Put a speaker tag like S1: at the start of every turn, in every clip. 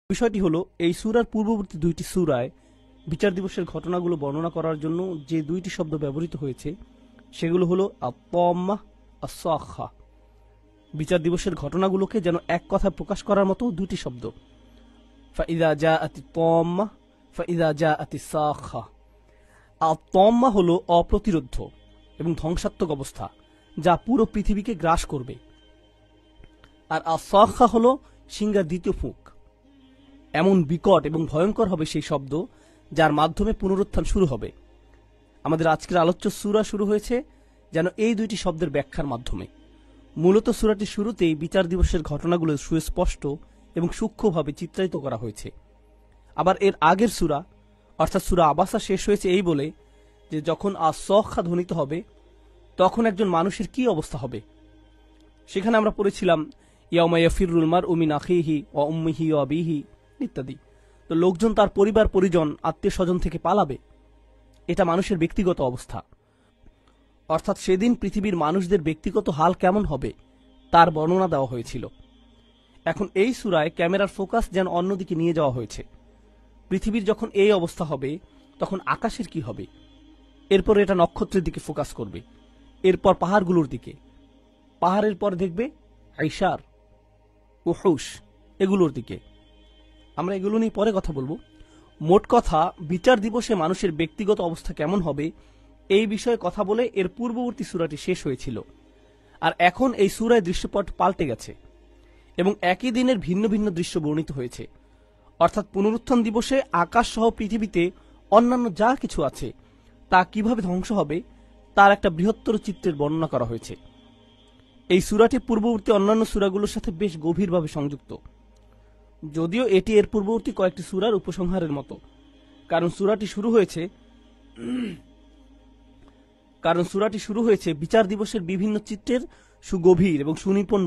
S1: বিষয়টি হলো এই সূরার পূর্ববর্তী দুইটি সূরায় বিচার দিবসের ঘটনাগুলো বর্ণনা করার জন্য যে দুইটি শব্দ ব্যবহৃত হয়েছে সেগুলো হলো আত-তাম্মাহ, আস-সাখা। বিচার দিবসের ঘটনাগুলোকে যেন এক কথায় প্রকাশ করার মতো দুইটি শব্দ, ফাইযা জাআতিত তাম্মাহ, ফাইযা জাআতিস সাখা। আত-তাম্মাহ হলো অপ্রতিরোধ্য এবং ধ্বংসাত্মক অবস্থা যা পুরো পৃথিবীকে গ্রাস করবে, আর আস-সাখা হলো সিংহার দ্বিতীয় ফুঁক। এমন বিকট এবং ভয়ঙ্কর হবে সেই শব্দ যার মাধ্যমে পুনরুত্থান শুরু হবে। আমাদের আজকের আলোচ্য সূরা শুরু হয়েছে যেন এই দুইটি শব্দের ব্যাখ্যার মাধ্যমে। মূলত সূরাটির শুরুতেই বিচার দিবসের ঘটনাগুলো সুস্পষ্ট এবং সূক্ষ্মভাবে চিত্রায়িত করা হয়েছে। আবার এর আগের সূরা অর্থাৎ সূরা আবাসা শেষ হয়েছে এই বলে যে যখন আস-সাখা ধ্বনিত হবে তখন একজন মানুষের কি অবস্থা হবে। সেখানে আমরা পড়েছিলাম ইয়াউমা ইয়াফিরুল মারউ মিন আখিহি ওয়া উম্মিহি ওয়া আবিহি ইত্যাদি। তো লোকজন তার পরিবার পরিজন আত্মীয় স্বজন থেকে পালাবে, এটা মানুষের ব্যক্তিগত অবস্থা। অর্থাৎ সেদিন পৃথিবীর মানুষদের ব্যক্তিগত হাল কেমন হবে তার বর্ণনা দেওয়া হয়েছিল। এখন এই সূরায় ক্যামেরার ফোকাস যেন অন্যদিকে নিয়ে যাওয়া হয়েছে। পৃথিবীর যখন এই অবস্থা হবে তখন আকাশের কি হবে, এরপর এটা নক্ষত্রের দিকে ফোকাস করবে, এরপর পাহাড়গুলোর দিকে, পাহাড়ের পর দেখবে আইসার, উহুশ, এগুলোর দিকে। আমরা এগুলো নিয়ে পরে কথা বলবো। মোট কথা, বিচার দিবসে মানুষের ব্যক্তিগত অবস্থা কেমন হবে এই বিষয়ে কথা বলে এর পূর্ববর্তী সূরাটি শেষ হয়েছিল। আর এখন এই সূরায় দৃশ্যপট পাল্টে গেছে এবং একই দিনের ভিন্ন ভিন্ন দৃশ্য বর্ণিত হয়েছে। অর্থাৎ পুনরুত্থান দিবসে আকাশ সহ পৃথিবীতে অন্যান্য যা কিছু আছে তা কিভাবে ধ্বংস হবে তার একটা বৃহত্তর চিত্রের বর্ণনা করা হয়েছে। এই সূরাটি পূর্ববর্তী অন্যান্য সূরাগুলোর সাথে বেশ গভীরভাবে সংযুক্ত, যদিও এটি এর পূর্ববর্তী কয়েকটি সূরার উপসংহারের মতো। কারণ সূরাটি শুরু হয়েছে বিচার দিবসের বিভিন্ন চিত্রের সুগভীর এবং সুনিপুণ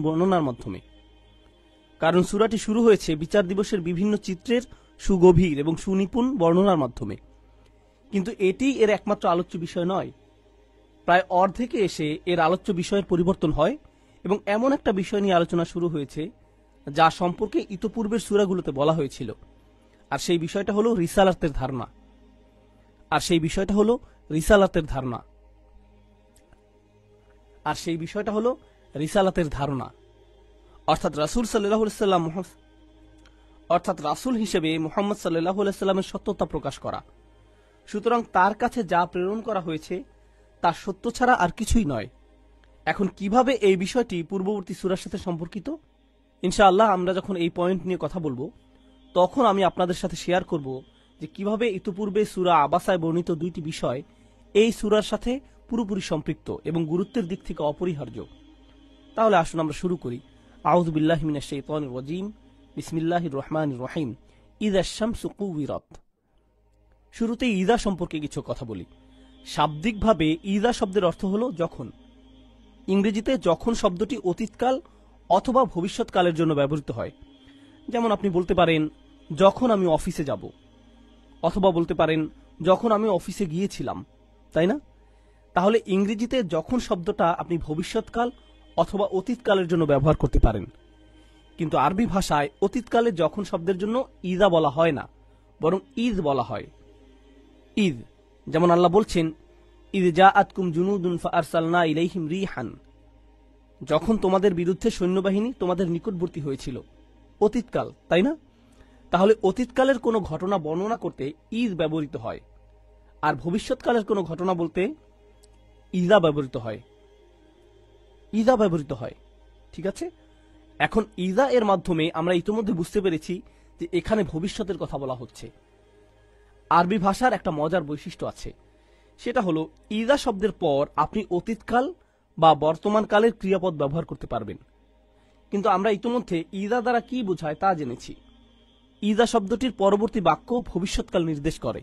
S1: বর্ণনার মাধ্যমে। কিন্তু এটি এর একমাত্র আলোচ্য বিষয় নয়। প্রায় অর্ধেকে এসে এর আলোচ্য বিষয়ের পরিবর্তন হয় এবং এমন একটা বিষয় নিয়ে আলোচনা শুরু হয়েছে যা সম্পর্কে ইতোপূর্বের সূরাগুলোতে বলা হয়েছিল। আর সেই বিষয়টা হলো রিসালাতের ধারণা। অর্থাৎ রাসূল হিসেবে মুহাম্মদ সাল্লাল্লাহু আলাইহি সাল্লামের সত্যতা প্রকাশ করা। সুতরাং তার কাছে যা প্রেরণ করা হয়েছে তার সত্য ছাড়া আর কিছুই নয়। এখন কিভাবে এই বিষয়টি পূর্ববর্তী সূরার সাথে সম্পর্কিত, ইনশাআল্লাহ আমরা যখন এই পয়েন্ট নিয়ে কথা বলবো তখন আমি আপনাদের সাথে শেয়ার করব যে কিভাবে ইতোপূর্বে সূরা আবাসায় বর্ণিত দুইটি বিষয় এই সূরার সাথে পুরোপুরি সম্পৃক্ত এবং গুরুত্বের দিক থেকে অপরিহার্য। তাহলে আসুন আমরা শুরু করি। আউযু বিল্লাহি মিনাশ শাইতানির রাজীম, বিসমিল্লাহির রহমানির রহিম। ইযা শামসু কুবিরাত। শুরুতেই ইযা সম্পর্কে কিছু কথা বলি। শাব্দিকভাবে ইযা শব্দের অর্থ হলো যখন। ইংরেজিতে যখন শব্দটি অতীতকাল অথবা ভবিষ্যৎকালের জন্য ব্যবহৃত হয়। যেমন আপনি বলতে পারেন যখন আমি অফিসে যাব, অথবা বলতে পারেন যখন আমি অফিসে গিয়েছিলাম, তাই না? তাহলে ইংরেজিতে যখন শব্দটা আপনি ভবিষ্যৎকাল অথবা অতীতকালের জন্য ব্যবহার করতে পারেন। কিন্তু আরবি ভাষায় অতীতকালে যখন শব্দের জন্য ইযা বলা হয় না, বরং ইয বলা হয়। ইয, যেমন আল্লাহ বলছেন ইয জাআতকুম জুনুদুন ফাআরসালনা ইলাইহিম রিহান, যখন তোমাদের বিরুদ্ধে সৈন্যবাহিনী তোমাদের নিকটবর্তী হয়েছিল। অতীতকাল, তাই না? তাহলে অতীতকালের কোনো ঘটনা বর্ণনা করতে ইয ব্যবহৃত হয়, আর ভবিষ্যৎকালের কোনো ঘটনা বলতে ইযা ব্যবহৃত হয়। ঠিক আছে? এখন ইযা এর মাধ্যমে আমরা ইতিমধ্যে বুঝতে পেরেছি যে এখানে ভবিষ্যতের কথা বলা হচ্ছে। আরবি ভাষার একটা মজার বৈশিষ্ট্য আছে, সেটা হলো ইযা শব্দের পর আপনি অতীতকাল বা বর্তমান কালের ক্রিয়াপদ ব্যবহার করতে পারবেন। কিন্তু আমরা ইতিমধ্যে ইযা দ্বারা কি বোঝায় তা জেনেছি। ইযা শব্দটির পরবর্তী বাক্য ভবিষ্যৎকাল নির্দেশ করে,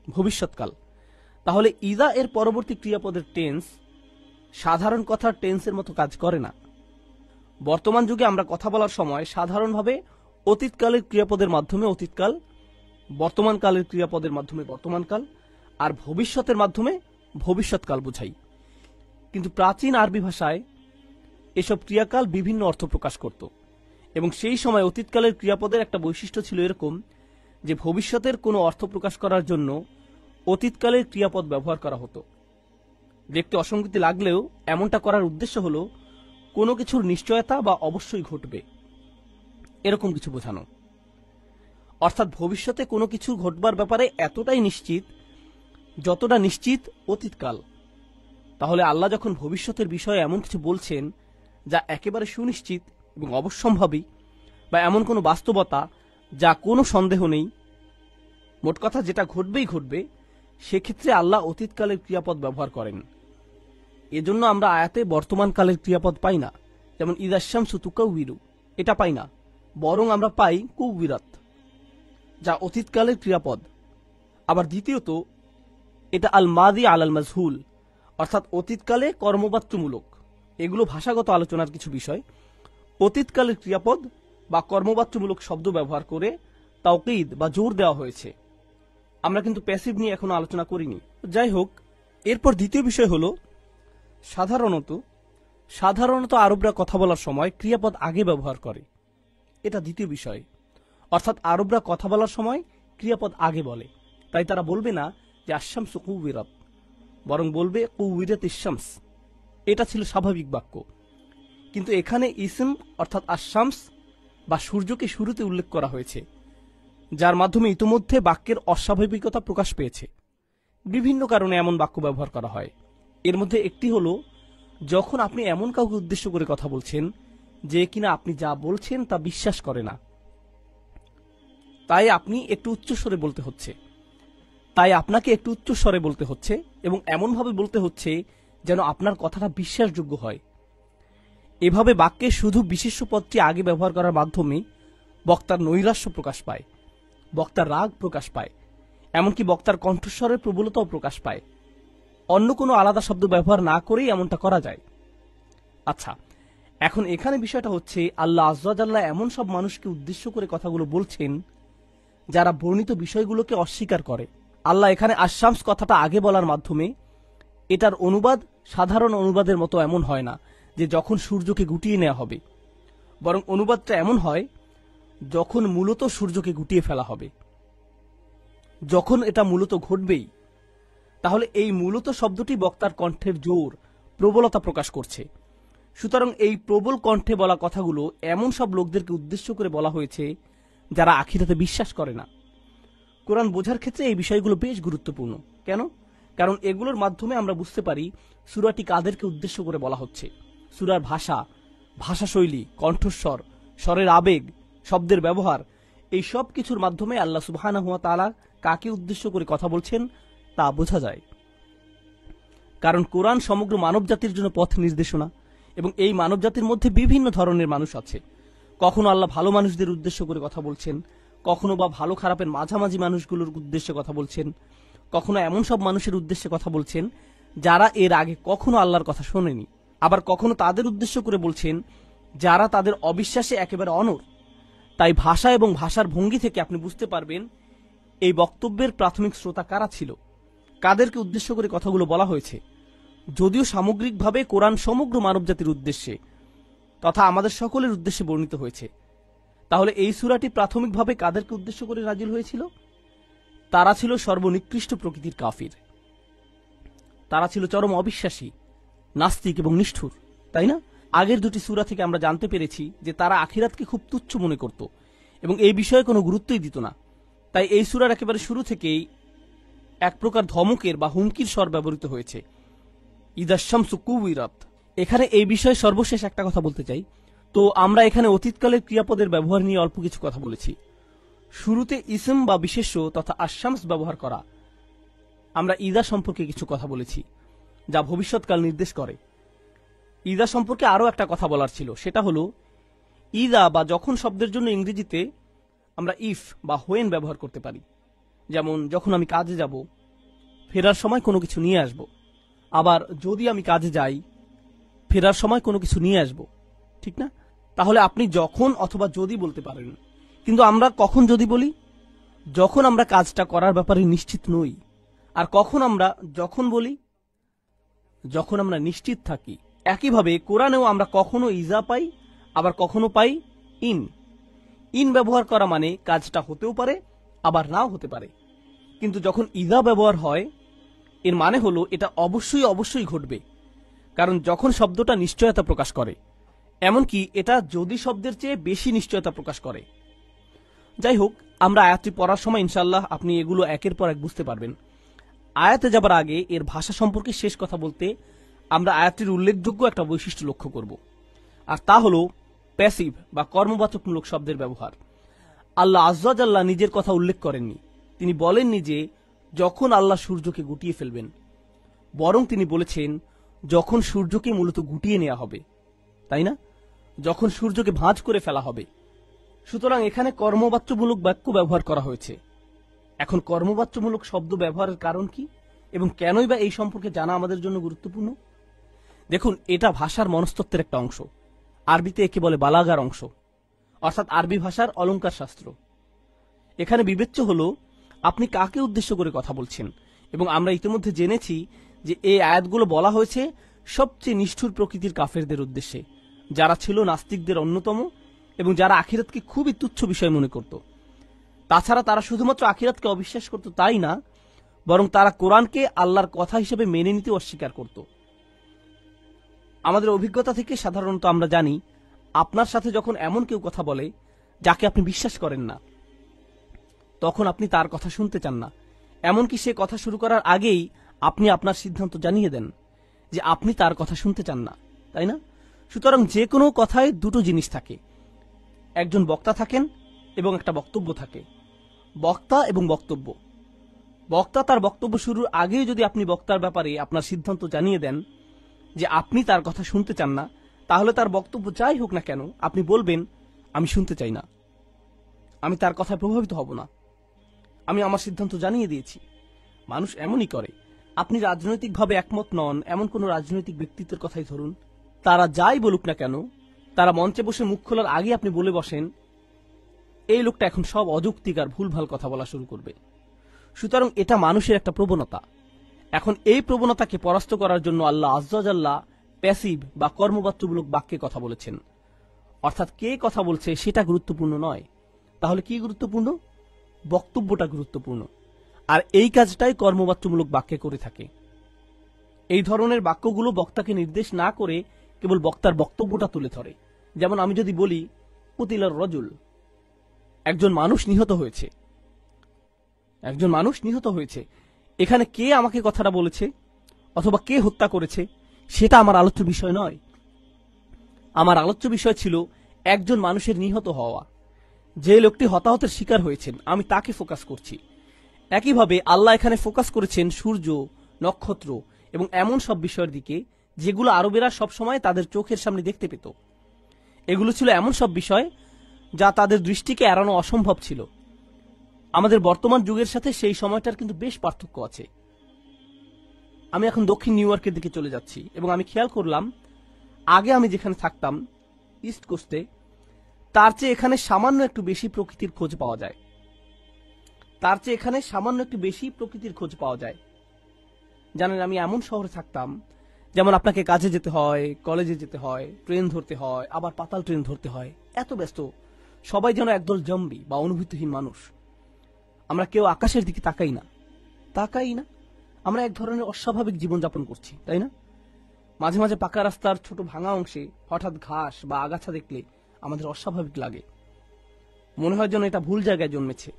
S1: ভবিষ্যৎকাল। তাহলে ইযা এর পরবর্তী ক্রিয়াপদের টেন্স সাধারণ কথার টেন্সের মতো কাজ করে না। বর্তমান যুগে আমরা কথা বলার সময় সাধারণভাবে অতীতকালের ক্রিয়াপদের মাধ্যমে অতীতকাল, বর্তমানকালের ক্রিয়াপদের মাধ্যমে বর্তমানকাল আর ভবিষ্যতের মাধ্যমে ভবিষ্যৎকাল বোঝাই। কিন্তু প্রাচীন আরবি ভাষায় এসব ক্রিয়াকাল বিভিন্ন অর্থ প্রকাশ করত এবং সেই সময় অতীতকালের ক্রিয়াপদের একটা বৈশিষ্ট্য ছিল এরকম যে ভবিষ্যতের কোনো অর্থ প্রকাশ করার জন্য অতীতকালের ক্রিয়াপদ ব্যবহার করা হতো। দেখতে অসঙ্গতি লাগলেও এমনটা করার উদ্দেশ্য হল কোনো কিছুর নিশ্চয়তা বা অবশ্যই ঘটবে এরকম কিছু বোঝানো। অর্থাৎ ভবিষ্যতে কোনো কিছু ঘটবার ব্যাপারে এতটাই নিশ্চিত যতটা নিশ্চিত অতীতকাল। তাহলে আল্লাহ যখন ভবিষ্যতের বিষয়ে এমন কিছু বলছেন যা একেবারে সুনিশ্চিত এবং অবশ্যম্ভাবী, বা এমন কোনো বাস্তবতা যা কোনো সন্দেহ নেই, মোট কথা যেটা ঘটবেই ঘটবে, সেক্ষেত্রে আল্লাহ অতীতকালের ক্রিয়াপদ ব্যবহার করেন। এজন্য আমরা আয়াতে বর্তমানকালের ক্রিয়াপদ পাই না, যেমন ইদাশামসু তুকাউবিরু, এটা পাই না, বরং আমরা পাই কুবিরাত, যা অতীতকালের ক্রিয়াপদ। আবার দ্বিতীয়ত এটা আল মাদি আলাল মাজহুল, অর্থাৎ অতীতকালে কর্মবাচ্যমূলক। এগুলো ভাষাগত আলোচনার কিছু বিষয়। অতীতকালের ক্রিয়াপদ বা কর্মবাচ্যমূলক শব্দ ব্যবহার করে তাওকীদ বা জোর দেওয়া হয়েছে। আমরা কিন্তু প্যাসিভ নিয়ে এখনো আলোচনা করিনি। যাই হোক, এরপর দ্বিতীয় বিষয় হল সাধারণত আরবরা কথা বলার সময় ক্রিয়াপদ আগে ব্যবহার করে। এটা দ্বিতীয় বিষয়। অর্থাৎ আরবরা কথা বলার সময় ক্রিয়াপদ আগে বলে, তাই তারা বলবে না যে আশামসু কুবিরাত, বরং বলবে কুবিরাত ইশামস। এটা ছিল স্বাভাবিক বাক্য। কিন্তু এখানে ইসম অর্থাৎ আশামস বা সূর্যকে শুরুতে উল্লেখ করা হয়েছে, যার মাধ্যমে ইতিমধ্যে বাক্যের অস্বাভাবিকতা প্রকাশ পেয়েছে। বিভিন্ন কারণে এমন বাক্য ব্যবহার করা হয়। এর মধ্যে একটি হল যখন আপনি এমন কাউকে উদ্দেশ্য করে কথা বলছেন যে কিনা আপনি যা বলছেন তা বিশ্বাস করে না, তাই আপনাকে একটু উচ্চস্বরে বলতে হচ্ছে এবং এমনভাবে বলতে হচ্ছে যেন আপনার কথাটা বিশ্বাসযোগ্য হয়। এভাবে বাক্যে শুধু বিশেষ্য পদটি আগে ব্যবহার করার মাধ্যমে বক্তার নৈরাশ্য প্রকাশ পায়, বক্তার রাগ প্রকাশ পায়, এমনকি বক্তার কণ্ঠস্বরের প্রবলতাও প্রকাশ পায়। অন্য কোনো আলাদা শব্দ ব্যবহার না করেই এমনটা করা যায়। আচ্ছা, এখন এখানে বিষয়টা হচ্ছে আল্লাহ আয্যা ওয়া জাল্লা এমন সব মানুষকে উদ্দেশ্য করে কথাগুলো বলছেন যারা বর্ণিত বিষয়গুলোকে অস্বীকার করে। আল্লাহ এখানে আশামস কথাটা আগে বলার মাধ্যমে এটার অনুবাদ সাধারণ অনুবাদের মতো এমন হয় না যে যখন সূর্যকে গুটিয়ে নেওয়া হবে, বরং অনুবাদটা এমন হয় যখন মূলত সূর্যকে গুটিয়ে ফেলা হবে, যখন এটা মূলত ঘটবেই। তাহলে এই মূলত শব্দটি বক্তার কণ্ঠের জোর, প্রবলতা প্রকাশ করছে। সুতরাং এই প্রবল কণ্ঠে বলা কথাগুলো এমন সব লোকদেরকে উদ্দেশ্য করে বলা হয়েছে যারা আখিরাতে বিশ্বাস করে না। কোরআন বোঝার ক্ষেত্রে এই বিষয়গুলো বেশ গুরুত্বপূর্ণ। কেন? কারণ এগুলোর মাধ্যমে আমরা বুঝতে পারি সূরাটি কাদেরকে উদ্দেশ্য করে বলা হচ্ছে। সূরার ভাষাশৈলী, কণ্ঠস্বর, স্বরের আবেগ, শব্দের ব্যবহার, এই সব কিছুর মাধ্যমে আল্লাহ সুবহানাহু ওয়া তাআলা কাকে উদ্দেশ্য করে কথা বলছেন তা বোঝা যায়। কারণ কোরআন সমগ্র মানব জাতির জন্য পথ নির্দেশনা, এবং এই মানব জাতির মধ্যে বিভিন্ন ধরনের মানুষ আছে। কখনো আল্লাহ ভালো মানুষদের উদ্দেশ্য করে কথা বলছেন, কখনো বা ভালো খারাপের মাঝামাঝি মানুষগুলোর উদ্দেশ্যে কথা বলছেন, কখনো এমন সব মানুষের উদ্দেশ্যে কথা বলছেন যারা এর আগে কখনো আল্লাহর কথা শোনেনি। আবার কখনো তাদের উদ্দেশ্য করে বলছেন যারা তাদের অবিশ্বাসে একেবারে অনড়। তাই ভাষা এবং ভাষার ভঙ্গি থেকে আপনি বুঝতে পারবেন এই বক্তব্যের প্রাথমিক শ্রোতা কারা ছিল, কাদেরকে উদ্দেশ্য করে কথাগুলো বলা হয়েছে। যদিও সামগ্রিকভাবে কোরআন সমগ্র মানবজাতির উদ্দেশ্যে তথা আমাদের সকলের উদ্দেশ্যে বর্ণিত হয়েছে, তাহলে এই সূরাটি প্রাথমিকভাবে কাদেরকে উদ্দেশ্য করে নাজিল হয়েছিল? তারা ছিল সর্বনিকৃষ্ট প্রকৃতির কাফির, তারা ছিল চরম অবিশ্বাসী, নাস্তিক এবং নিষ্ঠুর, তাই না? আগের দুটি সূরা থেকে আমরা জানতে পেরেছি যে তারা আখিরাতকে খুব তুচ্ছ মনে করত এবং এই বিষয়ে কোনো গুরুত্বই দিত না। তাই এই সূরার একেবারে শুরু থেকেই এক প্রকার ধমকের বা হুমকির স্বর ব্যবহৃত হয়েছে, ইদাশ-শামসু কুবিরাত। এখানে এই বিষয়ে সর্বশেষ একটা কথা বলতে চাই। তো আমরা এখানে অতীতকালের ক্রিয়াপদের ব্যবহার নিয়ে অল্প কিছু কথা বলেছি। শুরুতে ইসম বা বিশেষ্য তথা আশামস ব্যবহার করা। আমরা ইদা সম্পর্কে কিছু কথা বলেছি যা ভবিষ্যৎকাল নির্দেশ করে। ইদা সম্পর্কে আরও একটা কথা বলার ছিল, সেটা হলো ইদা বা যখন শব্দের জন্য ইংরেজিতে আমরা ইফ বা হোয়েন ব্যবহার করতে পারি। যেমন যখন আমি কাজে যাব, ফেরার সময় কোনো কিছু নিয়ে আসব। আবার যদি আমি কাজে যাই, ফেরার সময় কোনো কিছু নিয়ে আসব, ঠিক না? তাহলে আপনি যখন অথবা যদি বলতে পারেন, কিন্তু আমরা কখন যদি বলি? যখন আমরা কাজটা করার ব্যাপারে নিশ্চিত নই। আর কখন আমরা যখন বলি? যখন আমরা নিশ্চিত থাকি। একইভাবে কোরআনেও আমরা কখনো ইজা পাই, আবার কখনো পাই ইন। ইন ব্যবহার করা মানে কাজটা হতেও পারে আবার নাও হতে পারে, কিন্তু যখন ইদা ব্যবহার হয় এর মানে হলো এটা অবশ্যই অবশ্যই ঘটবে, কারণ যখন শব্দটা নিশ্চয়তা প্রকাশ করে, এমনকি এটা যদি শব্দের চেয়ে বেশি নিশ্চয়তা প্রকাশ করে। যাই হোক, আমরা আয়াতটি পড়ার সময় ইনশাআল্লাহ আপনি এগুলো একের পর এক বুঝতে পারবেন। আয়াতে যাবার আগে এর ভাষা সম্পর্কে শেষ কথা বলতে আমরা আয়াতটির উল্লেখযোগ্য একটা বৈশিষ্ট্য লক্ষ্য করব, আর তা হল প্যাসিভ বা কর্মবাচকমূলক শব্দের ব্যবহার। আল্লাহ আজ্জা ওয়া জাল্লা নিজের কথা উল্লেখ করেননি। তিনি বলেননি যে যখন আল্লাহ সূর্যকে গুটিয়ে ফেলবেন, বরং তিনি বলেছেন যখন সূর্যকে মূলত গুটিয়ে নেওয়া হবে, তাই না? যখন সূর্যকে ভাঁজ করে ফেলা হবে। সুতরাং এখানে কর্মবাচ্যমূলক বাক্য ব্যবহার করা হয়েছে। এখন কর্মবাচ্যমূলক শব্দ ব্যবহারের কারণ কি এবং কেনই বা এই সম্পর্কে জানা আমাদের জন্য গুরুত্বপূর্ণ? দেখুন, এটা ভাষার মনস্তত্ত্বের একটা অংশ। আরবিতে একে বলে বালাগার অংশ, অর্থাৎ আরবি ভাষার অলঙ্কার শাস্ত্র। এখানে বিবেচ্য হলো আপনি কাকে উদ্দেশ্য করে কথা বলছেন, এবং আমরা ইতিমধ্যে জেনেছি যে এই আয়াতগুলো বলা হয়েছে সবচেয়ে নিষ্ঠুর প্রকৃতির কাফেরদের উদ্দেশ্যে, যারা ছিল নাস্তিকদের অন্যতম এবং যারা আখিরাতকে খুবই তুচ্ছ বিষয় মনে করত। তাছাড়া তারা শুধুমাত্র আখিরাতকে অবিশ্বাস করত তাই না, বরং তারা কোরআনকে আল্লাহর কথা হিসেবে মেনে নিতে অস্বীকার করত। আমাদের অভিজ্ঞতা থেকে সাধারণত আমরা জানি, আপনার সাথে যখন এমন কেউ কথা বলে যাকে আপনি বিশ্বাস করেন না, তখন আপনি তার কথা শুনতে চান না। এমনকি সে কথা শুরু করার আগেই আপনি আপনার সিদ্ধান্ত জানিয়ে দেন যে আপনি তার কথা শুনতে চান না, তাই না? সুতরাং যে কোনো কথায় দুটো জিনিস থাকে, একজন বক্তা থাকেন এবং একটা বক্তব্য থাকে। বক্তা এবং বক্তব্য। বক্তা তার বক্তব্য শুরুর আগেই যদি আপনি বক্তার ব্যাপারে আপনার সিদ্ধান্ত জানিয়ে দেন যে আপনি তার কথা শুনতে চান না, তাহলে তার বক্তব্য যাই হোক না কেন আপনি বলবেন আমি শুনতে চাই না, আমি তার কথায় প্রভাবিত হব না, আমি আমার সিদ্ধান্ত জানিয়ে দিয়েছি। মানুষ এমনই করে। আপনি রাজনৈতিকভাবে একমত নন এমন কোন রাজনৈতিক ব্যক্তিত্বের কথাই ধরুন, তারা যাই বলুক না কেন, তারা মঞ্চে বসে মুখ খোলার আগে আপনি বলে বসেন এই লোকটা এখন সব অযৌক্তিক আর ভুলভাল কথা বলা শুরু করবে। সুতরাং এটা মানুষের একটা প্রবণতা। এখন এই প্রবণতাকে পরাস্ত করার জন্য আল্লাহ আজ্জা ওয়া জাল্লা প্যাসিভ বা কর্মবাচ্যমূলক বাক্যে কথা বলেছেন, অর্থাৎ কে কথা বলছে সেটা গুরুত্বপূর্ণ নয়। তাহলে কি গুরুত্বপূর্ণ? বক্তব্যটা গুরুত্বপূর্ণ। আর এই কাজটাই কর্মবাচ্যমূলক বাক্যে করে থাকে। এই ধরনের বাক্যগুলো বক্তাকে নির্দেশ না করে কেবল বক্তার বক্তব্যটা তুলে ধরে। যেমন আমি যদি বলি কুতিলার রজুল, একজন মানুষ নিহত হয়েছে, একজন মানুষ নিহত হয়েছে, এখানে কে আমাকে কথাটা বলেছে অথবা কে হত্যা করেছে সেটা আমার আলোচ্য বিষয় নয়। আমার আলোচ্য বিষয় ছিল একজন মানুষের নিহত হওয়া। যে লোকটি হতাহতের শিকার হয়েছেন আমি তাকে ফোকাস করছি। একইভাবে আল্লাহ এখানে ফোকাস করেছেন সূর্য, নক্ষত্র এবং এমন সব বিষয়ের দিকে যেগুলো আরবেরা সবসময় তাদের চোখের সামনে দেখতে পেত। এগুলো ছিল এমন সব বিষয় যা তাদের দৃষ্টিকে এড়ানো অসম্ভব ছিল। আমাদের বর্তমান যুগের সাথে সেই সময়টার কিন্তু বেশ পার্থক্য আছে। আমি এখন দক্ষিণ নিউ ইয়র্কের দিকে চলে যাচ্ছি এবং আমি খেয়াল করলাম আগে আমি যেখানে থাকতাম ইস্ট কোস্টে, তার চেয়ে এখানে সামান্য একটু বেশি প্রকৃতির খোঁজ পাওয়া যায়। তার চেয়ে এখানে সামান্য একটু বেশি প্রকৃতির খোঁজ পাওয়া যায়। জানেন, আমি এমন শহরে থাকতাম যেমন আপনাকে কাজে যেতে হয়, কলেজে যেতে হয়, ট্রেন ধরতে হয়, আবার পাতাল ট্রেন ধরতে হয়। এত ব্যস্ত, সবাই যেন একদল জম্বি বা অনুভূতিহীন মানুষ। আমরা কেউ আকাশের দিকে তাকাই না। আমরা এক ধরনের অস্বাভাবিক জীবনযাপন করছি, তাই না? মাঝে মাঝে পাকা রাস্তার ছোট ভাঙা অংশে হঠাৎ ঘাস বা আগাছা দেখলে আমাদের অস্বাভাবিক লাগে, মনে হয় যেন এটা ভুল জায়গায় জন্মেছে।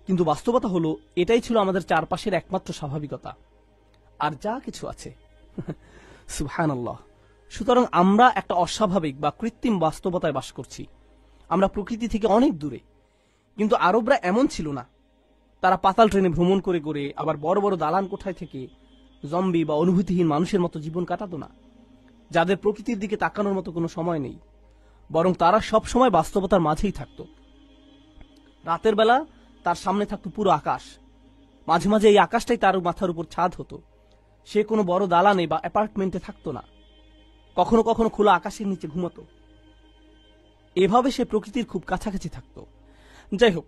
S1: কিন্তু বাস্তবতা হলো এটাই ছিল আমাদের চারপাশের একমাত্র স্বাভাবিকতা। আর যা কিছু আছে সুবহানাল্লাহ। সুতরাং আমরা একটা অস্বাভাবিক বা কৃত্রিম বাস্তবতায় বাস করছি। আমরা প্রকৃতি থেকে অনেক দূরে। কিন্তু আরবরা এমন ছিল না। তারা পাতাল ট্রেনে ভ্রমণ করে করে আবার বড় বড় দালান কোঠায় থেকে জম্বি বা অনুভূতিহীন মানুষের মতো জীবন কাটাতো না, যাদের প্রকৃতির দিকে তাকানোর মতো কোনো সময় নেই। বরং তারা সব সময় বাস্তবতার মাঝেই থাকত। রাতের বেলা তার সামনে থাকতো পুরো আকাশ। মাঝে মাঝে এই আকাশটাই তার মাথার উপর ছাদ হতো। সে কোনো বড় দালানে বা অ্যাপার্টমেন্টে থাকতো না, কখনো কখনো খোলা আকাশের নিচে ঘুমতো। এভাবে সে প্রকৃতির খুব কাছাকাছি থাকতো। যাই হোক,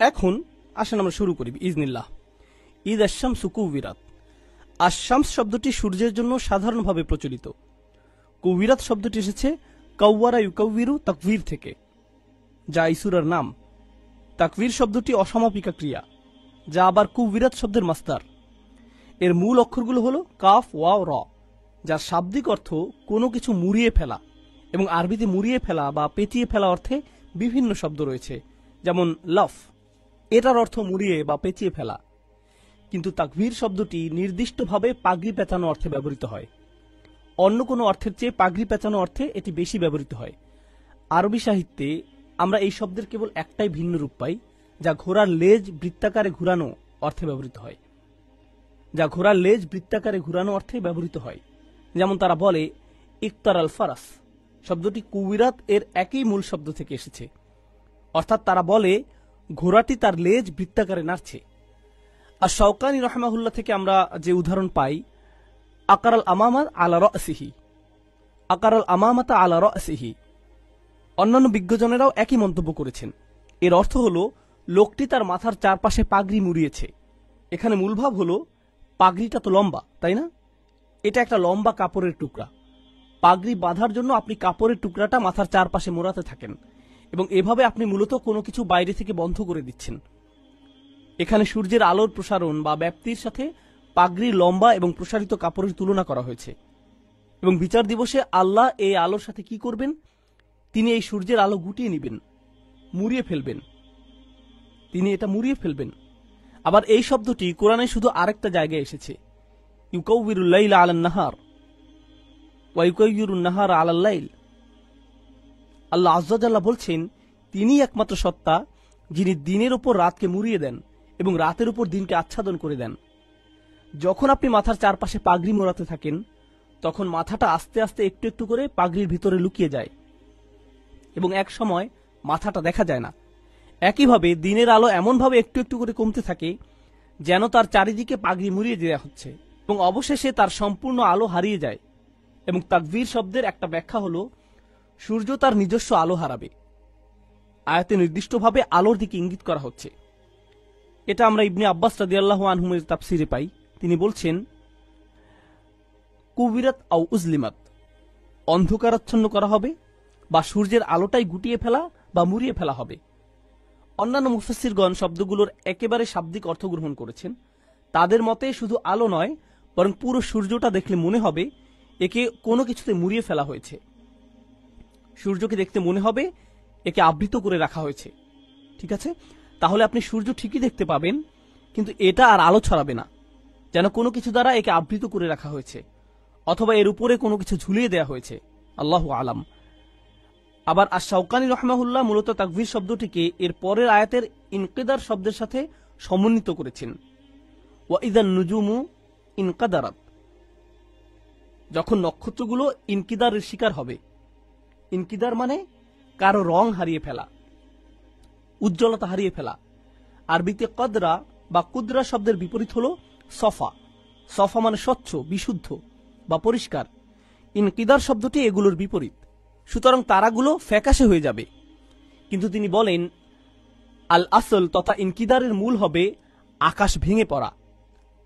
S1: এখন আসেন আমরা শুরু করি ইজনিল্লাহ। ঈদ আশ-শামসু কুওয়িরাত। আশ-শামস শব্দটি সূর্যের জন্য সাধারণভাবে প্রচলিত। কুওয়িরাত শব্দটি এসেছে কাওয়ারা ইউকাউবিরু তাকবীর থেকে। যা এই সূরার নাম। তাকবীর শব্দটি অসমাপিকা ক্রিয়া, যা আবার কুবিরাত শব্দের মাস্তার। এর মূল অক্ষরগুলো হলো কাফ, ওয়াও, র, যার শাব্দিক অর্থ কোনো কিছু মুড়িয়ে ফেলা, এবং আরবিতে মুড়িয়ে ফেলা বা পেঁচিয়ে ফেলা অর্থে বিভিন্ন শব্দ রয়েছে, যেমন লফ, এটার অর্থ মুড়িয়ে বা পেঁচিয়ে ফেলা। কিন্তু তাকবীর শব্দটি নির্দিষ্টভাবে পাগড়ি পেঁচানো অর্থে ব্যবহৃত হয়। অন্য কোনো অর্থের চেয়ে পাগড়ি পেঁচানো অর্থে এটি বেশি ব্যবহৃত হয়। আরবি সাহিত্যে আমরা এই শব্দের কেবল একটাই ভিন্ন রূপ পাই, যা ঘোড়ার লেজ বৃত্তাকারে ঘুরানো অর্থে ব্যবহৃত হয়। যেমন তারা বলে ইকতার আল ফারাস শব্দটি কুবিরাত এর একই মূল শব্দ থেকে এসেছে, অর্থাৎ তারা বলে ঘোড়াটি তার লেজ বৃত্তাকারে নাড়ছে। আর শওকানী রাহমাহুল্লাহ থেকে আমরা যে উদাহরণ পাই, আকারাল আমামাতা আলা রাসিহি। অন্যান্য বিজ্ঞজনেরাও একই মন্তব্য করেছেন। এর অর্থ হল লোকটি তার মাথার চারপাশে পাগড়ি মুড়িয়েছে। এখানে মূল ভাব হল পাগড়িটা তো লম্বা, তাই না? এটা একটা লম্বা কাপড়ের টুকরা। পাগড়ি বাঁধার জন্য আপনি কাপড়ের টুকরাটা মাথার চারপাশে মোড়াতে থাকেন, এবং এভাবে আপনি মূলত কোনো কিছু বাইরে থেকে বন্ধ করে দিচ্ছেন। এখানে সূর্যের আলোর প্রসারণ বা ব্যাপ্তির সাথে পাগড়ির লম্বা এবং প্রসারিত কাপড়ের তুলনা করা হয়েছে। এবং বিচার দিবসে আল্লাহ এই আলোর সাথে কি করবেন? তিনি এই সূর্যের আলো গুটিয়ে নেবেন, মুড়িয়ে ফেলবেন। আবার এই শব্দটি কোরআনে শুধু আরেকটা জায়গায় এসেছে, ইউকাউবিরুল লাইলা আলান নাহার ওয়া ইউকাউবিরুন নাহার আলাল লাইল। আল্লাহ আযজা জাল্লা বলছেন, তিনি একমাত্র সত্তা যিনি দিনের উপর রাতকে মুড়িয়ে দেন এবং রাতের উপর দিনকে আচ্ছাদন করে দেন। যখন আপনি মাথার চারপাশে পাগড়ি মোড়াতে থাকেন, তখন মাথাটা আস্তে আস্তে একটু একটু করে পাগড়ির ভিতরে লুকিয়ে যায় এবং এক সময় মাথাটা দেখা যায় না। একইভাবে দিনের আলো এমনভাবে একটু একটু করে কমতে থাকে যেন তার চারিদিকে পাগড়ি মুড়িয়ে দেওয়া হচ্ছে, এবং অবশেষে তার সম্পূর্ণ আলো হারিয়ে যায়। এবং তাকবীর শব্দের একটা ব্যাখ্যা হল সূর্য তার নিজস্ব আলো হারাবে। আয়াতে নির্দিষ্টভাবে আলোর দিকে ইঙ্গিত করা হচ্ছে। এটা আমরা ইবনে আব্বাস রাদিয়াল্লাহু আনহুমের তাফসিরে পাই। তিনি বলছেন, কুবিরাত আও উজলিমাত, অন্ধকারাচ্ছন্ন করা হবে বা সূর্যের আলোটাই গুটিয়ে ফেলা বা মুড়িয়ে ফেলা হবে। অন্যান্য মুফাসসিরগণ শব্দগুলোর একেবারে শাব্দিক অর্থ গ্রহণ করেছেন। তাদের মতে শুধু আলো নয়, বরং পুরো সূর্যটা দেখলে মনে হবে একে কোনো কিছুতে মুড়িয়ে ফেলা হয়েছে। সূর্যকে দেখতে মনে হবে একে আবৃত করে রাখা হয়েছে। ঠিক আছে, তাহলে আপনি সূর্য ঠিকই দেখতে পাবেন, কিন্তু এটা আর আলো ছড়াবে না, যেন কোনো কিছু দ্বারা একে আবৃত করে রাখা হয়েছে, অথবা এর উপরে কোনো কিছু ঝুলিয়ে দেওয়া হয়েছে। আল্লাহু আলাম। আবার আশ-শাওকানী রাহমাহুল্লাহ মূলত তাকবীর শব্দটিকে এর পরের আয়াতের ইনকিদার শব্দের সাথে সমন্বিত করেছেন। ওয়া ইযান নুজুমু ইনকাদারাত, যখন নক্ষত্রগুলো ইনকিদারের শিকার হবে। ইনকিদার মানে কারো রং হারিয়ে ফেলা, উজ্জ্বলতা হারিয়ে ফেলা। আরবিতে কদরা বা কুদরা শব্দের বিপরীত হল সফা। সফা মানে স্বচ্ছ, বিশুদ্ধ বা পরিষ্কার। ইনকিদার শব্দটি এগুলোর বিপরীত। সুতরাং তারাগুলো ফ্যাকাশে হয়ে যাবে। কিন্তু তিনি বলেন আল আসল তথা ইনকিদারের মূল হবে আকাশ ভেঙে পড়া,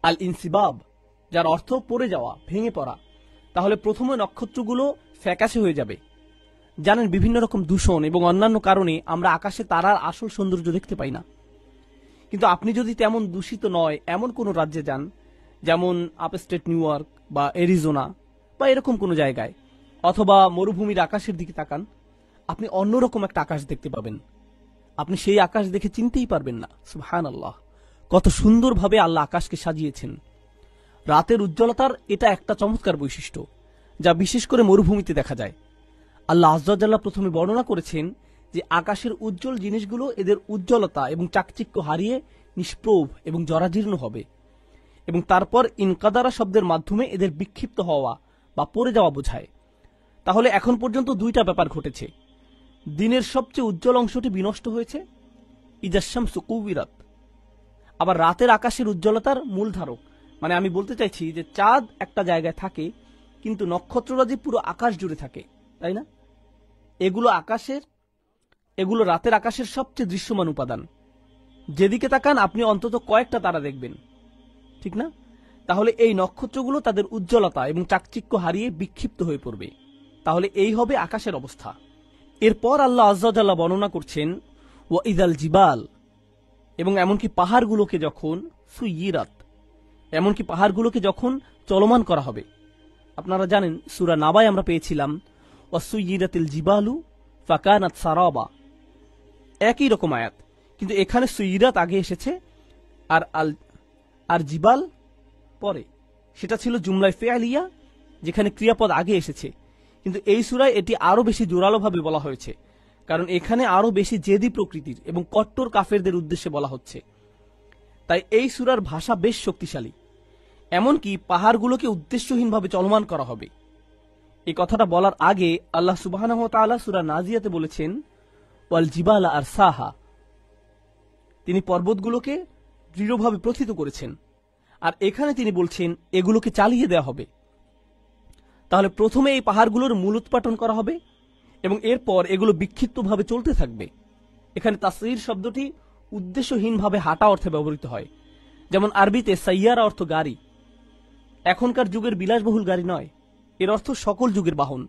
S1: আল ইনসিবাব, যার অর্থ পড়ে যাওয়া, ভেঙে পড়া। তাহলে প্রথমে নক্ষত্রগুলো ফ্যাকাশে হয়ে যাবে। জানেন, বিভিন্ন রকম দূষণ এবং অন্যান্য কারণে আমরা আকাশে তারার আসল সৌন্দর্য দেখতে পাই না। কিন্তু আপনি যদি তেমন দূষিত নয় এমন কোন রাজ্যে যান, যেমন আপস্টেট নিউ ইয়র্ক বা এরিজোনা বা এরকম কোনো জায়গায়, অথবা মরুভূমির আকাশের দিকে তাকান, আপনি অন্যরকম একটা আকাশ দেখতে পাবেন। আপনি সেই আকাশ দেখে চিনতেই পারবেন না। সুবহানাল্লাহ, কত সুন্দরভাবে আল্লাহ আকাশকে সাজিয়েছেন। রাতের উজ্জ্বলতার এটা একটা চমৎকার বৈশিষ্ট্য, যা বিশেষ করে মরুভূমিতে দেখা যায়। আল্লাহ আযজা ওয়া জাল্লা প্রথমে বর্ণনা করেছেন যে আকাশের উজ্জ্বল জিনিসগুলো এদের উজ্জ্বলতা এবং চাকচিক্য হারিয়ে নিষ্প্রভ এবং জরাজীর্ণ হবে, এবং তারপর ইনকাদারা শব্দের মাধ্যমে এদের বিক্ষিপ্ত হওয়া বা পড়ে যাওয়া বোঝায়। তাহলে এখন পর্যন্ত দুইটা ব্যাপার ঘটেছে। দিনের সবচেয়ে উজ্জ্বল অংশটি বিনষ্ট হয়েছে, ইযা শামসু কুবিরাত। আবার রাতের আকাশের উজ্জ্বলতার মূল ধারক, মানে আমি বলতে চাইছি যে চাঁদ একটা জায়গায় থাকে, কিন্তু নক্ষত্ররাজি পুরো আকাশ জুড়ে থাকে, তাই না? এগুলো রাতের আকাশের সবচেয়ে দৃশ্যমান উপাদান। যেদিকে তাকান আপনি অন্তত কয়েকটা তারা দেখবেন, ঠিক না? তাহলে এই নক্ষত্রগুলো তাদের উজ্জ্বলতা এবং চাকচিক্য হারিয়ে বিক্ষিপ্ত হয়ে পড়বে। তাহলে এই হবে আকাশের অবস্থা। এরপর আল্লাহ আজ্জা ওয়া জাল্লা বর্ণনা করছেন ওয়া ইদাল জিবাল, এবং এমনকি পাহাড়গুলোকে যখন সুইরাত, এমনকি পাহাড়গুলোকে যখন চলমান করা হবে। আপনারা জানেন সূরা নাবায় আমরা পেয়েছিলাম ওয়া সুইরাতিল জিবালু ফাকানাত সারাবা, একই রকম আয়াত, কিন্তু এখানে সুইরাত আগে এসেছে আর জিবাল পরে। সেটা ছিল জুমলায় ফেআলিয়া, যেখানে ক্রিয়াপদ আগে এসেছে, কিন্তু এই সূরায় এটি আরো বেশি জোরালোভাবে বলা হয়েছে, কারণ এখানে আরো বেশি জেদি প্রকৃতির এবং কট্টর কাফেরদের উদ্দেশ্যে বলা হচ্ছে। তাই এই সূরার ভাষা বেশ শক্তিশালী। এমনকি পাহাড়গুলোকে উদ্দেশ্যহীনভাবে চলমান করা হবে। এই কথাটা বলার আগে আল্লাহ সুবহানাহু ওয়া তাআলা সূরা নাজিয়াতে বলেছেন ওয়াল জিবালা আরসাহা, তিনি পর্বতগুলোকে দৃঢ়ভাবে প্রথিত করেছেন। আর এখানে তিনি বলছেন এগুলোকে চালিয়ে দেওয়া হবে। তাহলে প্রথমে এই পাহাড়গুলোর মূল উৎপাটন করা হবে এবং এরপর এগুলো বিক্ষিপ্তভাবে চলতে থাকবে। এখানে তাসঈর শব্দটি উদ্দেশ্যহীনভাবে হাঁটা অর্থে ব্যবহৃত হয়। যেমন আরবিতে সাইয়ারা অর্থ গাড়ি, এখনকার যুগের বিলাসবহুল গাড়ি নয়, এর অর্থ সকল যুগের বাহন।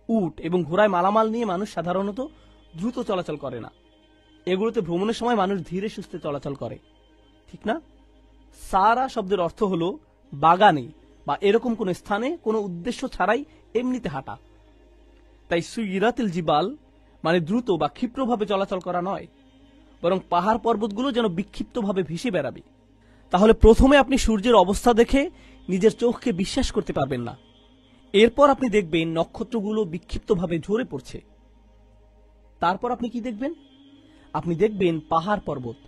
S1: উট এবং ঘোড়ায় মালামাল নিয়ে মানুষ সাধারণত দ্রুত চলাচল করে না, এগুলোতে ভ্রমণের সময় মানুষ ধীরে সুস্থে চলাচল করে, ঠিক না? সারা শব্দের অর্থ হল বাগানে বা এরকম কোন স্থানে কোনো উদ্দেশ্য ছাড়াই এমনিতে হাঁটা। তাই সুইরাতিল জিবাল মানে দ্রুত বা ক্ষিপ্রভাবে চলাচল করা নয়, বরং পাহাড় পর্বতগুলো যেন বিক্ষিপ্তভাবে ভেসে বেড়াবে। তাহলে প্রথমে আপনি সূর্যের অবস্থা দেখে নিজের চোখকে বিশ্বাস করতে পারবেন না। এরপর আপনি দেখবেন নক্ষত্রগুলো বিক্ষিপ্তভাবে ঝরে পড়ছে। তারপর আপনি কি দেখবেন? আপনি দেখবেন পাহাড় পর্বত,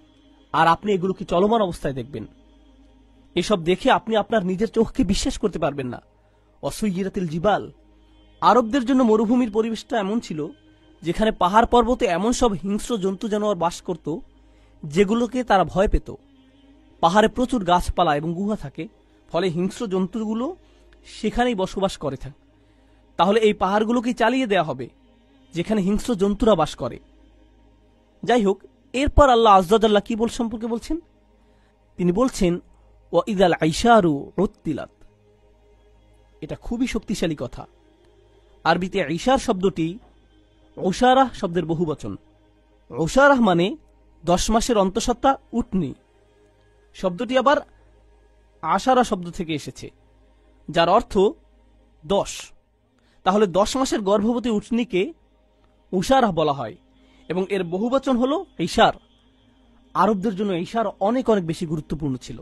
S1: আর আপনি এগুলোকে চলমান অবস্থায় দেখবেন। এসব দেখে আপনি আপনার নিজের চোখকে বিশ্বাস করতে পারবেন না। অসুইরাতিল জিবাল, আরবদের জন্য মরুভূমির পরিবেশটা এমন ছিল যেখানে পাহাড় পর্বতে এমন সব হিংস্র জন্তু জানোয়ার বাস করত যেগুলোকে তারা ভয় পেত। পাহাড়ে প্রচুর গাছপালা এবং গুহা থাকে, ফলে হিংস্র জন্তুগুলো সেখানেই বসবাস করে থাকে। তাহলে এই পাহাড়গুলোকে চালিয়ে দেওয়া হবে যেখানে হিংস্র জন্তুরা বাস করে। যাই হোক, এরপর আল্লাহ আজ্জা ওয়া জাল্লা কি সম্পর্কে বলছেন? তিনি বলছেন ওয়া ইদাল আইশারু উত্তিলাত। এটা খুবই শক্তিশালী কথা। আরবিতে ঈশার শব্দটি ওশারাহ শব্দের বহুবচন। ওশারাহ মানে 10 মাসের অন্তঃসত্ত্বা উটনি। শব্দটি আবার আশারা শব্দ থেকে এসেছে, যার অর্থ 10। তাহলে 10 মাসের গর্ভবতী উটনিকে উশারাহ বলা হয় এবং এর বহুবচন হল ঈশার। আরবদের জন্য ঈশার অনেক অনেক বেশি গুরুত্বপূর্ণ ছিল।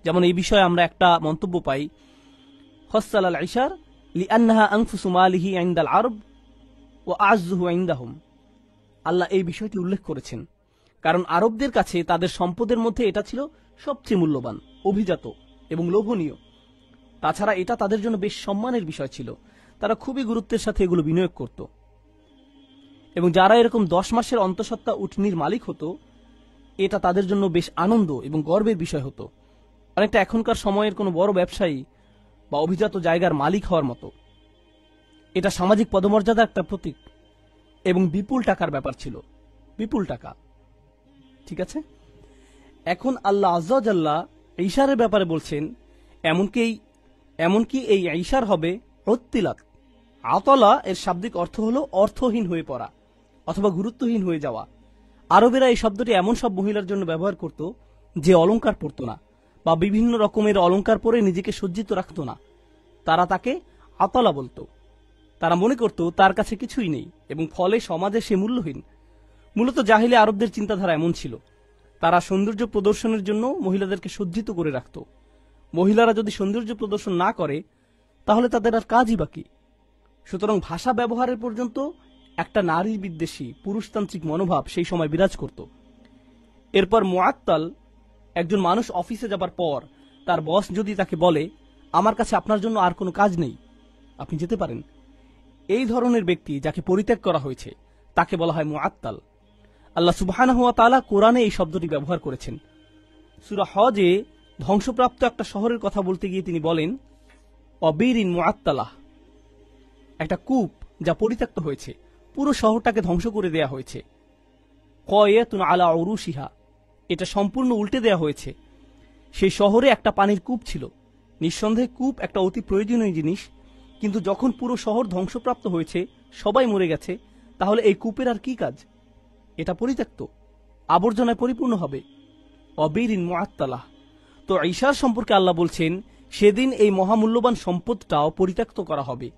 S1: যেমন এই বিষয়ে আমরা একটা মন্তব্য পাই, হসাল আল ঈশার লিআন্নাহা আনফুসু মালিহি ইনদাল আরব ওয়া আযযুহু ইনদাহুম। আল্লাহ এই বিষয়টি উল্লেখ করেছেন কারণ আরবদের কাছে তাদের সম্পদের মধ্যে এটা ছিল সবচেয়ে মূল্যবান, অভিজাত এবং লোভনীয়। তাছাড়া এটা তাদের জন্য বেশ সম্মানের বিষয় ছিল। তারা খুবই গুরুত্বের সাথে এগুলো বিনিয়োগ করত এবং যারা এরকম 10 মাসের অন্তঃসত্ত্বা উটনির মালিক হতো, এটা তাদের জন্য বেশ আনন্দ এবং গর্বের বিষয় হতো, অনেকটা এখনকার সময়ের কোনো বড় ব্যবসায়ী বা অভিজাত জায়গার মালিক হওয়ার মতো। এটা সামাজিক পদমর্যাদার একটা প্রতীক এবং বিপুল টাকার ব্যাপার ছিল, বিপুল টাকা। ঠিক আছে, এখন আল্লাহ আজ্জা ওয়া জাল্লা ঈশারের ব্যাপারে বলছেন এমনকি এই ঈশার হবে উত্তিলাত। আতলা এর শাব্দিক অর্থ হলো অর্থহীন হয়ে পড়া অথবা গুরুত্বহীন হয়ে যাওয়া। আরবেরা এই শব্দটি এমন সব মহিলার জন্য ব্যবহার করত যে অলংকার পরত না বা বিভিন্ন রকমের অলংকার পরে নিজেকে সজ্জিত রাখত না। তারা তাকে আতলা বলতো। তারা মনে করত তার কাছে কিছুই নেই এবং ফলে সমাজে সে মূল্যহীন। মূলত জাহিলি আরবদের চিন্তাধারা এমন ছিল, তারা সৌন্দর্য প্রদর্শনের জন্য মহিলাদেরকে সজ্জিত করে রাখত। মহিলারা যদি সৌন্দর্য প্রদর্শন না করে তাহলে তাদের আর কাজই বাকি। সুতরাং ভাষা ব্যবহারের পর্যন্ত একটা নারী বিদ্বেষী পুরুষতান্ত্রিক মনোভাব সেই সময় বিরাজ করত। এরপর মুআত্তাল, একজন মানুষ অফিসে যাবার পর তার বস যদি তাকে বলে আমার কাছে আপনার জন্য আর কোনো কাজ নেই, আপনি যেতে পারেন, এই ধরনের ব্যক্তি যাকে পরিত্যাগ করা হয়েছে তাকে বলা হয় মুআত্তাল। আল্লাহ সুবহানাহু ওয়া তাআলা কোরআনে এই শব্দটি ব্যবহার করেছেন। সূরা হজে ধ্বংসপ্রাপ্ত একটা শহরের কথা বলতে গিয়ে তিনি বলেন অবিরিন মুআত্তালাহ, একটা কূপ যা পরিত্যক্ত হয়েছে, পুরো শহরটাকে ধ্বংস করে দেয়া হয়েছে। কয়াতুন আলা উরুশিহা, এটা সম্পূর্ণ উল্টে দেয়া হয়েছে। সেই শহরে একটা পানির কূপ ছিল। নিঃসন্দেহে কূপ একটা অতি প্রয়োজনীয় জিনিস, কিন্তু যখন পুরো শহর ধ্বংসপ্রাপ্ত হয়েছে, সবাই মরে গেছে, তাহলে এই কূপের আর কি কাজ? এটা পরিত্যক্ত, আবর্জনায় পরিপূর্ণ হবে। অবীরিন মুআত্তালাহ। তো ঈশার সম্পর্কে আল্লাহ বলছেন সেদিন এই মহামূল্যবান সম্পদটাও পরিত্যক্ত করা হবে,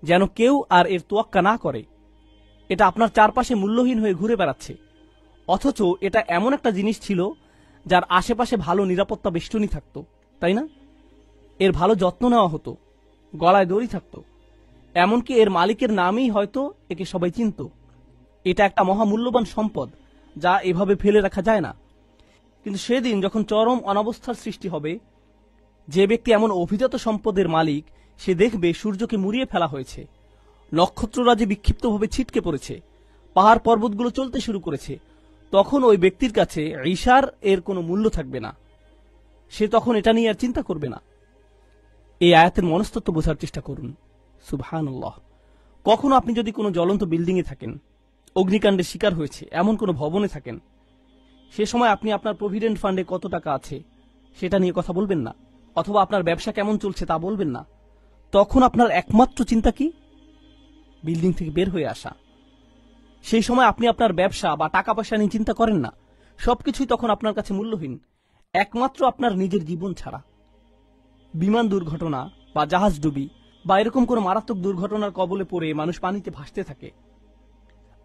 S1: যেন কেউ আর এর তোয়াক্কা না করে। এটা আপনার চারপাশে মূল্যহীন হয়ে ঘুরে বেড়াচ্ছে, অথচ এটা এমন একটা জিনিস ছিল যার আশেপাশে ভালো নিরাপত্তা বেষ্টনী থাকত, তাই না? এর ভালো যত্ন নেওয়া হতো, গলায় দড়ি থাকত, এমনকি এর মালিকের নামেই হয়তো একে সবাই চিনত। এটা একটা মহামূল্যবান সম্পদ যা এভাবে ফেলে রাখা যায় না। কিন্তু সেদিন যখন চরম অনাবস্থার সৃষ্টি হবে, যে ব্যক্তি এমন অভিজাত সম্পদের মালিক, সে দেখবে সূর্যকে মুড়িয়ে ফেলা হয়েছে, নক্ষত্ররাজি বিক্ষিপ্তভাবে ছিটকে পড়েছে, পাহাড় পর্বতগুলো চলতে শুরু করেছে। তখন ওই ব্যক্তির কাছে ঈশার এর কোনো মূল্য থাকবে না। সে তখন এটা নিয়ে আর চিন্তা করবে না। এই আয়াতের মনস্তত্ত্ব বোঝার চেষ্টা করুন। সুবহানাল্লাহ। কখনো আপনি যদি কোনো জ্বলন্ত বিল্ডিংয়ে থাকেন, অগ্নিকাণ্ডের শিকার হয়েছে এমন কোনো ভবনে থাকেন, সে সময় আপনি আপনার প্রভিডেন্ট ফান্ডে কত টাকা আছে সেটা নিয়ে কথা বলবেন না, অথবা আপনার ব্যবসা কেমন চলছে তা বলবেন না। তখন আপনার একমাত্র চিন্তা কি? বিল্ডিং থেকে বের হয়ে আসা। সেই সময় আপনি আপনার ব্যবসা বা টাকা পয়সা নিয়ে চিন্তা করেন না। সবকিছুই তখন আপনার কাছে মূল্যহীন, একমাত্র আপনার নিজের জীবন ছাড়া। বিমান দুর্ঘটনা বা জাহাজ ডুবি বা এরকম কোনো মারাত্মক দুর্ঘটনার কবলে পড়ে মানুষ পানিতে ভাসতে থাকে,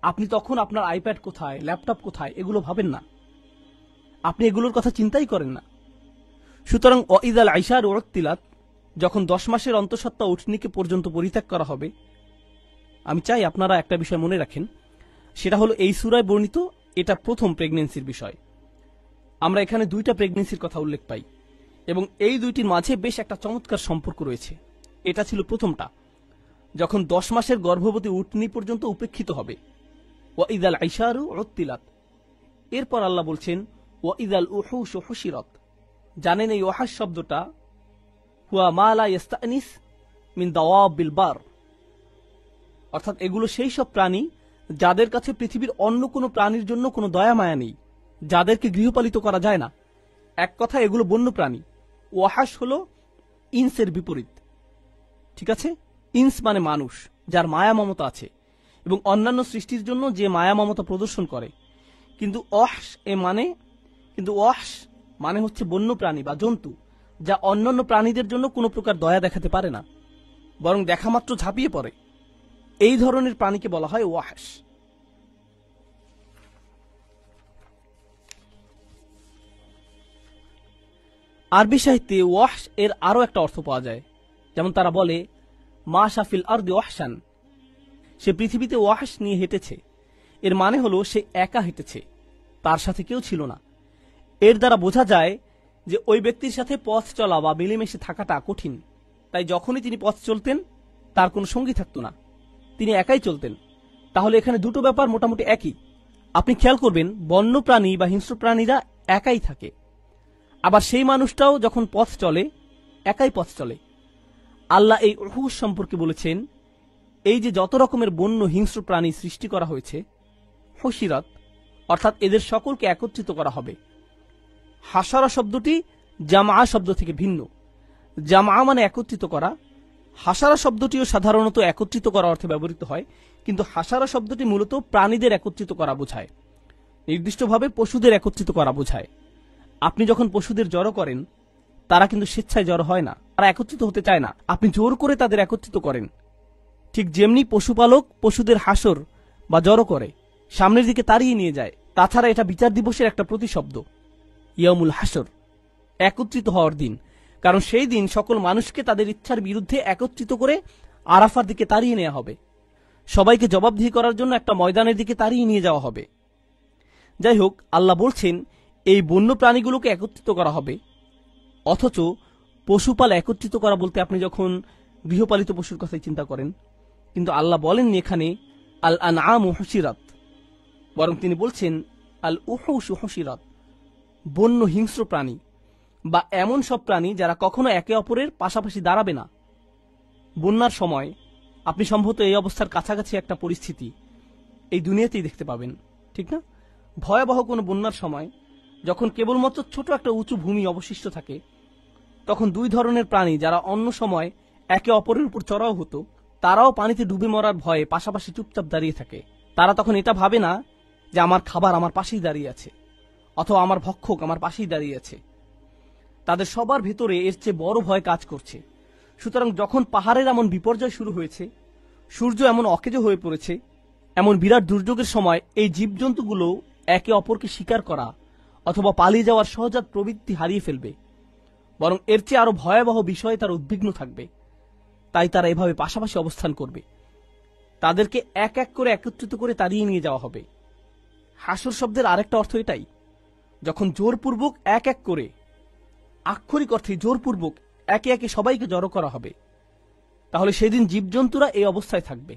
S1: আপনি তখন আপনার আইপ্যাড কোথায়, ল্যাপটপ কোথায় এগুলো ভাবেন না, আপনি এগুলোর কথা চিন্তাই করেন না। সুতরাং ওয়াইদাল ঈশার উত্তিলাত, যখন 10 মাসের অন্তঃসত্ত্বা উটনীকে পর্যন্ত পরিত্যাগ করা হবে। আমি চাই আপনারা একটা বিষয় মনে রাখেন, সেটা হলো এই সূরায় বর্ণিত এটা প্রথম প্রেগন্যান্সির বিষয়। আমরা এখানে 2টা প্রেগন্যান্সির কথা উল্লেখ পাই, এবং এই দুইটির মাঝে বেশ একটা চমৎকার সম্পর্ক রয়েছে। এটা ছিল প্রথমটা, যখন 10 মাসের গর্ভবতী উটনী পর্যন্ত উপেক্ষিত হবে। ওয়াইদাল ঈশারু উত্তিলাত। এরপর আল্লাহ বলছেন ওয়াইদাল উহুশু হুশিরাত। জানেন এই ওয়াহাস শব্দটা হুয়া মা লা ইস্তানিস মিন দাওয়াবিল বার, অর্থাৎ এগুলো সেই সব প্রাণী যাদের কাছে পৃথিবীর অন্য কোনো প্রাণীর জন্য কোনো দয়া মায়া নেই, যাদেরকে গৃহপালিত করা যায় না। এক কথা, এগুলো বন্য প্রাণী। ওয়াহাস হলো ইনসের বিপরীত, ঠিক আছে? ইনস মানে মানুষ, যার মায়া মমতা আছে এবং অন্যান্য সৃষ্টির জন্য যে মায়া মমতা প্রদর্শন করে। কিন্তু ওয়াহশ মানে হচ্ছে বন্য প্রাণী বা জন্তু, যা অন্যান্য প্রাণীদের জন্য কোনো প্রকার দয়া দেখাতে পারে না, বরং দেখা মাত্র ঝাঁপিয়ে পড়ে। এই ধরনের প্রাণীকে বলা হয় ওয়াহশ। আরবি সাহিত্যে ওয়াহশ এর আরো একটা অর্থ পাওয়া যায়, যেমন তারা বলে মা শাফিল আরদি ওয়াহশান, সে পৃথিবীতে ওয়াহশ নিয়ে হেঁটেছে। এর মানে হলো সে একা হেঁটেছে, তার সাথে কেউ ছিল না। এর দ্বারা বোঝা যায় যে ওই ব্যক্তির সাথে পথ চলা বা মিলেমিশে থাকাটা কঠিন। তাই যখনই তিনি পথ চলতেন তার কোনো সঙ্গী থাকতো না, তিনি একাই চলতেন। তাহলে এখানে দুটো ব্যাপার মোটামুটি একই। আপনি খেয়াল করবেন, বন্য প্রাণী বা হিংস্র প্রাণীরা একাই থাকে, আবার সেই মানুষটাও যখন পথ চলে একাই পথ চলে। আল্লাহ এই উহুশ সম্পর্কে বলেছেন, এই যে যত রকমের বন্য হিংস্র প্রাণী সৃষ্টি করা হয়েছে, হুশিরাত অর্থাৎ এদের সকলকে একত্রিত করা হবে। হাসারা শব্দটি জামা শব্দ থেকে ভিন্ন। জামা মানে একত্রিত করা, হাসারা শব্দটিও সাধারণত একত্রিত করা অর্থে ব্যবহৃত হয়, কিন্তু হাসারা শব্দটি মূলত প্রাণীদের একত্রিত করা বোঝায়, নির্দিষ্টভাবে পশুদের একত্রিত করা বোঝায়। আপনি যখন পশুদের জড়ো করেন, তারা কিন্তু স্বেচ্ছায় জড়ো হয় না, তারা একত্রিত হতে চায় না, আপনি জোর করে তাদের একত্রিত করেন। ঠিক যেমনি পশুপালক পশুদের হাসর বা জড়ো করে সামনের দিকে তাড়িয়ে নিয়ে যায়। তাছাড়া এটা বিচার দিবসের একটা প্রতিশব্দ, ইয়ামুল হাসর, একত্রিত হওয়ার দিন। কারণ সেই দিন সকল মানুষকে তাদের ইচ্ছার বিরুদ্ধে একত্রিত করে আরাফার দিকে তাড়িয়ে নেওয়া হবে, সবাইকে জবাবদিহি করার জন্য একটা ময়দানের দিকে তাড়িয়ে নিয়ে যাওয়া হবে। যাই হোক, আল্লাহ বলছেন এই বন্য প্রাণীগুলোকে একত্রিত করা হবে। অথচ পশুপাল একত্রিত করা বলতে আপনি যখন গৃহপালিত পশুর কথাই চিন্তা করেন, কিন্তু আল্লাহ বলেননি এখানে আল আনআমু হুশিরাত, বরং তিনি বলছেন আল উহুশু হুশিরাত, বন্য হিংস্র প্রাণী বা এমন সব প্রাণী যারা কখনো একে অপরের পাশাপাশি দাঁড়াবে না। বন্যার সময় আপনি সম্ভবত এই অবস্থার কাছাকাছি একটা পরিস্থিতি এই দুনিয়াতেই দেখতে পাবেন, ঠিক না? ভয়াবহ কোনো বন্যার সময় যখন কেবলমাত্র ছোট একটা উঁচু ভূমি অবশিষ্ট থাকে, তখন দুই ধরনের প্রাণী যারা অন্য সময় একে অপরের উপর চড়াও হতো, তারাও পানিতে ডুবে মরার ভয়ে পাশাপাশি চুপচাপ দাঁড়িয়ে থাকে। তারা তখন এটা ভাবে না যে আমার খাবার আমার পাশেই দাঁড়িয়ে আছে, অথবা আমার ভক্ষক আমার পাশেই দাঁড়িয়ে আছে। তাদের সবার ভেতরে এর চেয়ে বড় ভয় কাজ করছে। সুতরাং যখন পাহাড়ের এমন বিপর্যয় শুরু হয়েছে, সূর্য এমন অকেজো হয়ে পড়েছে, এমন বিরাট দুর্যোগের সময় এই জীবজন্তুগুলো একে অপরকে শিকার করা অথবা পালিয়ে যাওয়ার সহজাত প্রবৃত্তি হারিয়ে ফেলবে, বরং এর চেয়ে আরো ভয়াবহ বিষয়ে তারা উদ্বিগ্ন থাকবে। তাই তারা এভাবে পাশাপাশি অবস্থান করবে। তাদেরকে এক এক করে একত্রিত করে তাড়িয়ে নিয়ে যাওয়া হবে। হাসর শব্দের আরেকটা অর্থ এটাই, যখন জোরপূর্বক এক এক করে, আক্ষরিক অর্থে জোরপূর্বক একে একে সবাইকে জড়ো করা হবে, তাহলে সেদিন জীবজন্তুরা এই অবস্থায় থাকবে।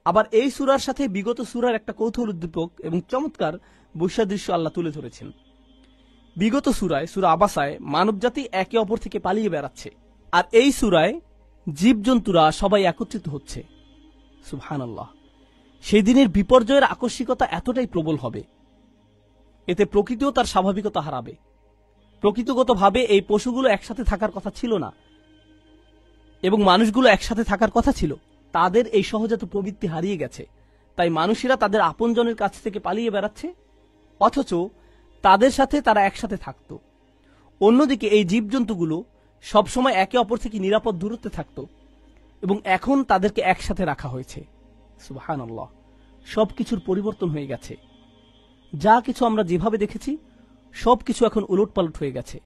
S1: আবার এই সূরার সাথে বিগত সূরার একটা কৌতূহল উদ্দীপক এবং চমৎকার বৈসাদৃশ্য আল্লাহ তুলে ধরেছেন। বিগত সূরায়, সূরা আবাসায়, মানবজাতি একে অপর থেকে পালিয়ে বেড়াচ্ছে, আর এই সূরায় জীবজন্তুরা সবাই একত্রিত হচ্ছে। সুবহানাল্লাহ। সেই দিনের বিপর্যয়ের আকস্মিকতা এতটাই প্রবল হবে, এতে প্রকৃতিও তার স্বাভাবিকতা হারাবে। প্রকৃতিগতভাবে এই পশুগুলো একসাথে থাকার কথা ছিল না, এবং মানুষগুলো একসাথে থাকার কথা ছিল। তাদের এই সহজাত প্রবৃত্তি হারিয়ে গেছে, তাই মানুষেরা তাদের আপনজনের কাছ থেকে পালিয়ে বেড়াচ্ছে, অথচ তাদের সাথে তারা একসাথে থাকত। অন্যদিকে এই জীবজন্তুগুলো সবসময় একে অপর থেকে নিরাপদ দূরত্বে থাকত, এবং এখন তাদেরকে একসাথে রাখা হয়েছে। সুবহানাল্লাহ। সবকিছুর পরিবর্তন হয়ে গেছে। যা কিছু আমরা যেভাবে দেখেছি সবকিছু এখন উলটপালট হয়ে গেছে।